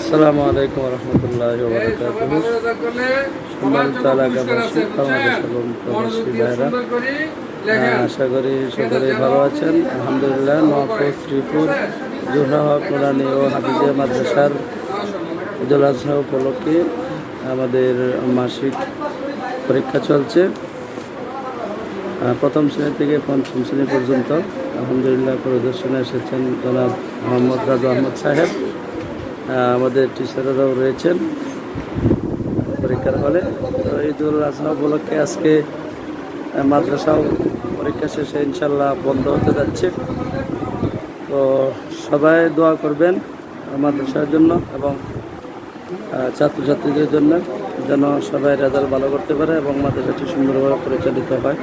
আসসালামু আলাইকুম রহমতুল্লাহি ওয়া বারাকাতুহু। সম্মানিত এলাকাবাসী, বাংলাদেশ এবং প্রবাসী ভাইরা, আশা করি সকলেই ভালো আছেন। আলহামদুলিল্লাহ। নোয়াপুর শ্রীপুর জোহরা হক নুরানি ও হাফিজিয়া মাদ্রাসার ঈদুল আজহা উপলক্ষে আমাদের মাসিক পরীক্ষা চলছে। প্রথম শ্রেণী থেকে পঞ্চম শ্রেণী পর্যন্ত আলহামদুলিল্লাহ পরিদর্শনে এসেছেন জনাব মোহাম্মদ রাজু আহমদ সাহেব। আমাদের টিচাররাও রয়েছেন পরীক্ষার হলে। তো ঈদুল আজহা উপলক্ষে আজকে মাদ্রাসাও পরীক্ষা শেষে ইনশাল্লাহ বন্ধ হতে যাচ্ছে। তো সবাই দোয়া করবেন মাদ্রাসার জন্য এবং ছাত্রছাত্রীদের জন্য, যেন সবাই রেজাল্ট ভালো করতে পারে এবং মাদ্রাসাটি সুন্দরভাবে পরিচালিত হয়।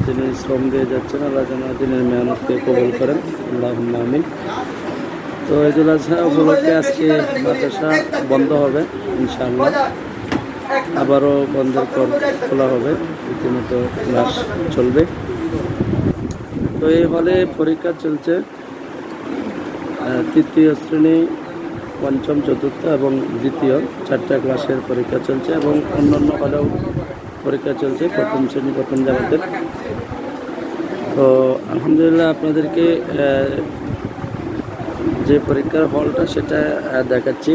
যিনি শ্রম দিয়ে যাচ্ছেন আল্লাহ যেন দিনের মেহনতকে কবুল করেন, আল্লাহুম্মা আমিন। তো ঈদুল আজহা উপলক্ষে আজকে মাদ্রাসা বন্ধ হবে ইনশাআল্লাহ, আবারও বন্ধের পর খোলা হবে, রীতিমতো ক্লাস চলবে। তো এই হলে পরীক্ষা চলছে তৃতীয় শ্রেণী, পঞ্চম, চতুর্থ এবং দ্বিতীয় 4টা ক্লাসের পরীক্ষা চলছে এবং অন্যান্য হলেও পরীক্ষা চলছে প্রথম শ্রেণী, প্রথম জামাতের। তো আলহামদুলিল্লাহ আপনাদেরকে যে পরীক্ষার হলটা সেটা দেখাচ্ছি,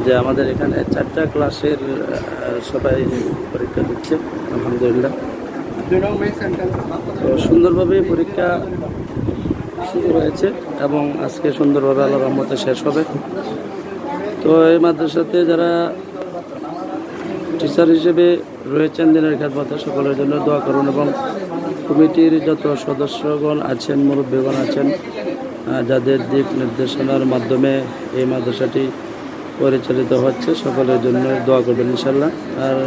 যে আমাদের এখানে 4টা ক্লাসের সবাই পরীক্ষা দিচ্ছে আলহামদুলিল্লাহ। তো সুন্দরভাবে পরীক্ষা শুরু হয়েছে এবং আজকে সুন্দরভাবে আল্লাহর রহমতে শেষ হবে। তো এই মাদ্রাসাতে যারা টিচার হিসেবে রয়েছেন দিনের খেদমতে, সকলের জন্য দোয়া করুন এবং কমিটির যত সদস্যগণ আছেন, মুরব্বীগণ আছেন, যাদের দিক নির্দেশনার মাধ্যমে এই মাদ্রাসাটি পরিচালিত হচ্ছে, সকলের জন্য দোয়া করবেন ইনশাল্লাহ। আর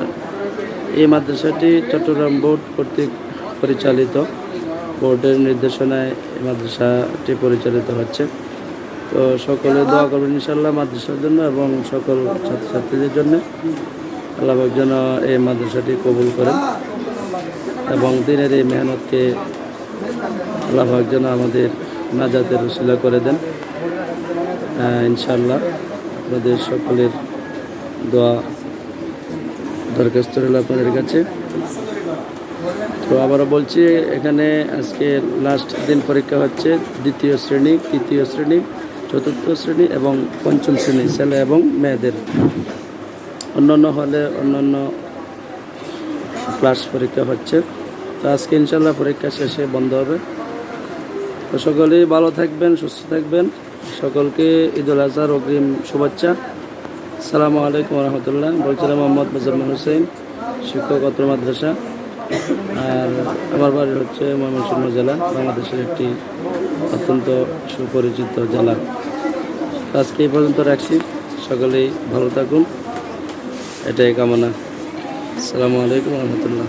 এই মাদ্রাসাটি চট্টগ্রাম বোর্ড কর্তৃক পরিচালিত, বোর্ডের নির্দেশনায় এই মাদ্রাসাটি পরিচালিত হচ্ছে। তো সকলে দোয়া করবেন ইনশাল্লাহ মাদ্রাসার জন্য এবং সকল ছাত্রছাত্রীদের জন্য। আল্লাহ পাক যেন এই মাদ্রাসাটি কবুল করেন এবং দিনের এই মেহনতকে আল্লাহ পাক যেন আমাদের নাজাতের উসিলা করে দেন ইনশাআল্লাহ। আপনাদের সকলের দোয়া দরখাস্ত রইল আপনাদের কাছে। তো আবারও বলছি, এখানে আজকে লাস্ট দিন পরীক্ষা হচ্ছে দ্বিতীয় শ্রেণী, তৃতীয় শ্রেণী, চতুর্থ শ্রেণী এবং পঞ্চম শ্রেণী ছেলে এবং মেয়েদের। অন্যান্য হলে অন্যান্য ক্লাস পরীক্ষা হচ্ছে। তো আজকে ইনশাল্লাহ পরীক্ষা শেষে বন্ধ হবে। তো সকলেই ভালো থাকবেন, সুস্থ থাকবেন। সকলকে ঈদুল আজহার অগ্রিম শুভেচ্ছা। আসসালামু আলাইকুম রহমতুল্লাহ। বলছিলাম মোহাম্মদ মোজাম্মেল হোসেন, শিক্ষক অত্র মাদ্রাসা। আর আমার বাড়ি হচ্ছে ময়মনসিংহ জেলা, বাংলাদেশের একটি অত্যন্ত সুপরিচিত জেলা। আজকে এই পর্যন্ত রাখছি। সকলেই ভালো থাকুন, এটাই কামনা। আসসালামু আলাইকুম রহমতুল্লাহ।